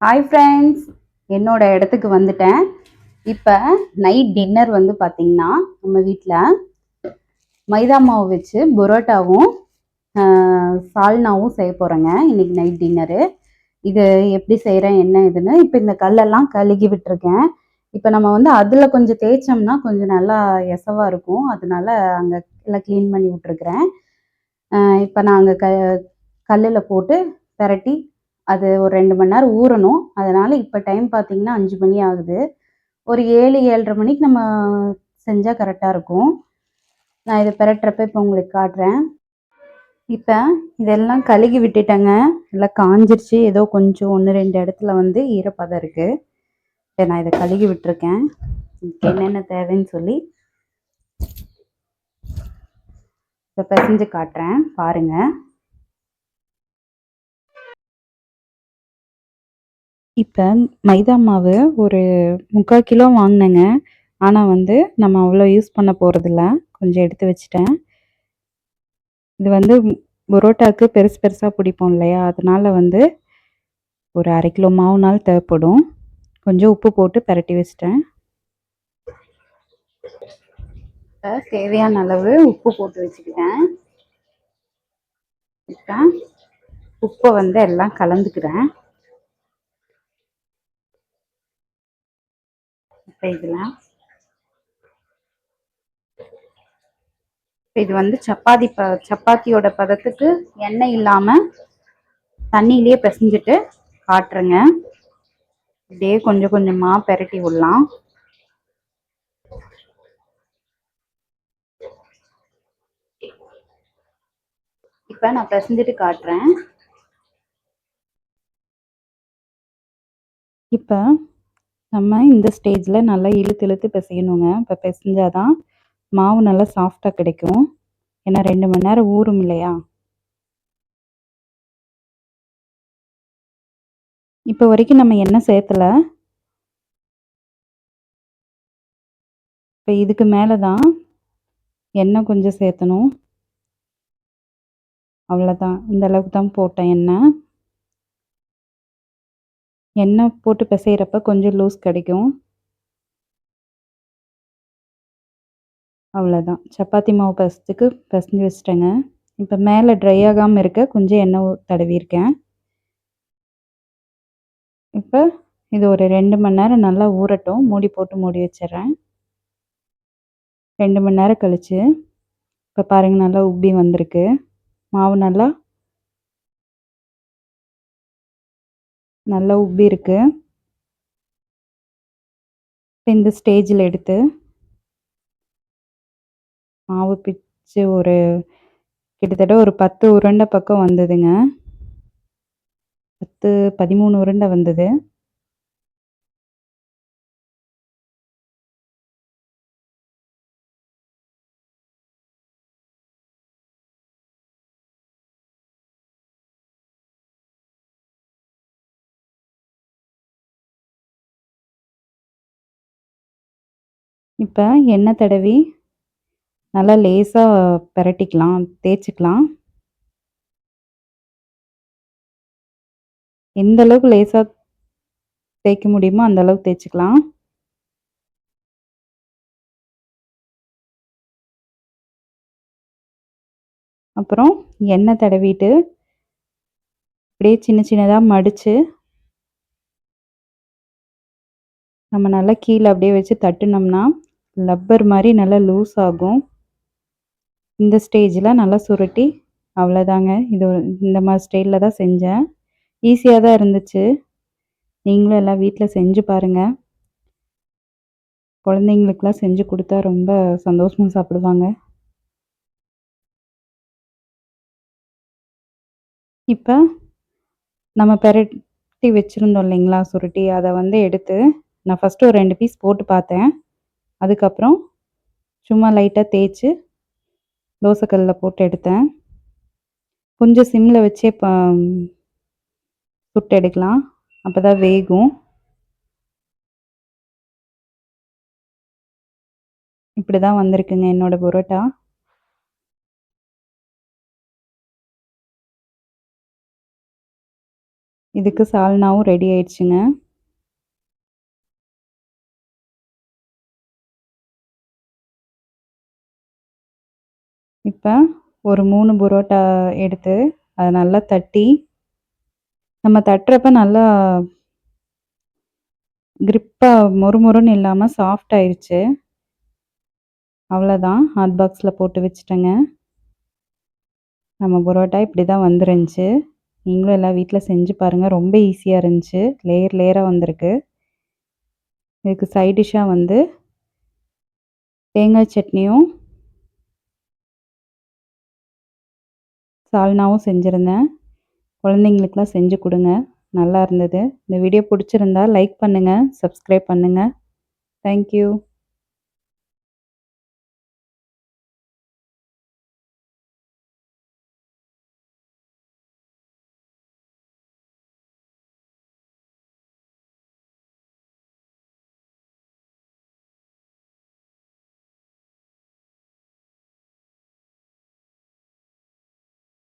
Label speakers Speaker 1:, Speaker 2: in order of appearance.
Speaker 1: Hi friends, என்னோட இடத்துக்கு வந்துட்டேன். இப்போ நைட் டின்னர் வந்து பார்த்திங்கன்னா நம்ம வீட்டில் மைதா மாவு வச்சு பரோட்டாவும் சால்னாவும் செய்ய போகிறேங்க. இன்றைக்கி நைட் டின்னரு. இது எப்படி செய்கிறேன் என்ன இதுன்னு இப்போ இந்த கல்லெல்லாம் கழுகி விட்டுருக்கேன். இப்போ நம்ம வந்து அதில் கொஞ்சம் தேய்ச்சோம்னா கொஞ்சம் நல்லா எசவாக இருக்கும். அதனால அங்கே எல்லாம் க்ளீன் பண்ணி விட்டுருக்குறேன். இப்போ நான் அங்கே கல்லில் போட்டு பெரட்டி அது ஒரு 2 மணி நேரம் ஊறணும். அதனால் இப்போ டைம் பார்த்தீங்கன்னா 5 மணி ஆகுது. ஒரு 7, 7:30 மணிக்கு நம்ம செஞ்சா கரெக்டா இருக்கும். நான் இத பெரட்டுறப்ப இப்போ உங்களுக்கு காட்டுறேன். இப்ப இதெல்லாம் கழுகி விட்டுட்டேங்க. எல்லாம் காஞ்சிருச்சு. ஏதோ கொஞ்சம் 1, 2 இடத்துல வந்து ஈரப்பதம் இருக்கு. இப்ப நான் இத கழுகி விட்டுருக்கேன். இதுக்கு என்னென்ன தேவைன்னு சொல்லி இப்ப பெசஞ்சு காட்டுறேன். பாருங்க. இப்ப மைதா மாவு ஒரு 3/4 கிலோ வாங்குனேங்க. ஆனா வந்து நம்ம அவ்வளோ யூஸ் பண்ண போறதில்ல. கொஞ்சம் எடுத்து வச்சுட்டேன். இது வந்து பரோட்டாக்கு பெருசு பெருசா பிடிப்போம் இல்லையா? அதனால வந்து ஒரு 1/2 கிலோ மாவுனாலும் தேவைப்படும். கொஞ்சம் உப்பு போட்டு பெரட்டி வச்சுட்டேன். தேவையான அளவு உப்பு போட்டு வச்சுக்கிட்டேன். இப்போ உப்பை வந்து எல்லாம் கலந்துக்கிறேன். இப்போ இது வந்து சப்பாத்தியோட பதத்துக்கு எண்ணெய் இல்லாமல் தண்ணியிலேயே பிசைஞ்சிட்டு காட்டுறேங்க. இப்படியே கொஞ்சம் கொஞ்சமாக பெரட்டி விடலாம். இப்போ நான் பிசைஞ்சிட்டு காட்டுறேன். இப்போ நம்ம இந்த ஸ்டேஜில் நல்லா இழுத்து இழுத்து பிசையணுங்க. இப்போ பிசைஞ்சாதான் மாவு நல்லா சாஃப்டாக கிடைக்கும். ஏன்னா 2 மணி நேரம் ஊறும் இல்லையா? இப்போ வரைக்கும் நம்ம எண்ணெய் சேர்த்தல. இப்போ இதுக்கு மேலே தான் எண்ணெய் கொஞ்சம் சேர்த்தணும். அவ்வளோதான். இந்த அளவுக்கு தான் போட்டேன் எண்ணெய். எண்ணெய் போட்டு பிசைகிறப்ப கொஞ்சம் லூஸ் கிடைக்கும். அவ்வளோதான். சப்பாத்தி மாவு பிசைஞ்சு வச்சுட்டேங்க. இப்போ மேலே ட்ரை ஆகாமல் இருக்க கொஞ்சம் எண்ணெய் தடவியிருக்கேன். இப்போ இது ஒரு 2 மணி நேரம் நல்லா ஊறட்டும். மூடி போட்டு மூடி வச்சிடுறேன். 2 மணி நேரம் கழிச்சு இப்போ பாருங்கள் நல்லா உப்பி வந்திருக்கு. மாவு நல்லா உப்பி இருக்கு. இப்போ இந்த ஸ்டேஜில் எடுத்து மாவு பிச்சு கிட்டத்தட்ட ஒரு 10 உருண்டை பக்கம் வந்ததுங்க. 10, 13 உருண்டை வந்தது. இப்போ எண்ணெய் தடவி நல்லா லேசாக பெரட்டிக்கலாம், தேய்ச்சிக்கலாம். எந்த அளவுக்கு லேசாக தேய்க்க முடியுமோ அந்த அளவுக்கு தேய்ச்சிக்கலாம். அப்புறம் எண்ணெய் தடவிட்டு அப்படியே சின்ன சின்னதாக மடித்து நம்ம நல்லா கீழே அப்படியே வச்சு தட்டுனோம்னா லப்பர் மாதிரி நல்லா லூஸ் ஆகும். இந்த ஸ்டேஜில் நல்லா சுருட்டி அவ்வளோதாங்க. இந்த மாதிரி ஸ்டைலில் தான் செஞ்சேன். ஈஸியாக தான் இருந்துச்சு. நீங்களும் எல்லாம் வீட்டில் செஞ்சு பாருங்கள். குழந்தைங்களுக்கெல்லாம் செஞ்சு கொடுத்தா ரொம்ப சந்தோஷமாக சாப்பிடுவாங்க. இப்போ நம்ம பெரட்டி வச்சுருந்தோம் இல்லைங்களா சுருட்டி, அதை வந்து எடுத்து நான் ஃபஸ்ட்டு ஒரு 2 பீஸ் போட்டு பார்த்தேன். அதுக்கப்புறம் சும்மா லைட்டாக தேய்ச்சி தோசைக்கல்லில் போட்டு எடுத்தேன். கொஞ்சம் சிம்மில் வச்சே சுட்டு எடுக்கலாம். அப்போ தான் வேகும். இப்படி தான் வந்திருக்குங்க என்னோடய பரோட்டா. இதுக்கு சால்னாவும் ரெடி ஆயிடுச்சுங்க. இப்ப ஒரு 3 புரோட்டா எடுத்து அத நல்லா தட்டி, நம்ம தட்டுறப்ப நல்லா கிரிப்பா மொறுமொறுன்னு இல்லாம சாஃப்ட் ஆயிருச்சு. அவ்வளோதான். ஹாட் பாக்ஸ்ல போட்டு வச்சுட்டேங்க. நம்ம புரோட்டா இப்படி தான் வந்துருந்துச்சு. நீங்களும் எல்லாம் வீட்ல செஞ்சு பாருங்க. ரொம்ப ஈஸியா இருந்துச்சு. லேயர் லேயரா வந்திருக்கு. இதுக்கு சைட் டிஷ்ஷா வந்து தேங்காய் சட்னியும், சால்னாவும் செஞ்சிருந்தேன். குழந்தைங்களுக்குலாம் செஞ்சு குடுங்க. நல்லா இருந்தது. இந்த வீடியோ புடிச்சிருந்தா லைக் பண்ணுங்க, சப்ஸ்கிரைப் பண்ணுங்க. Thank you.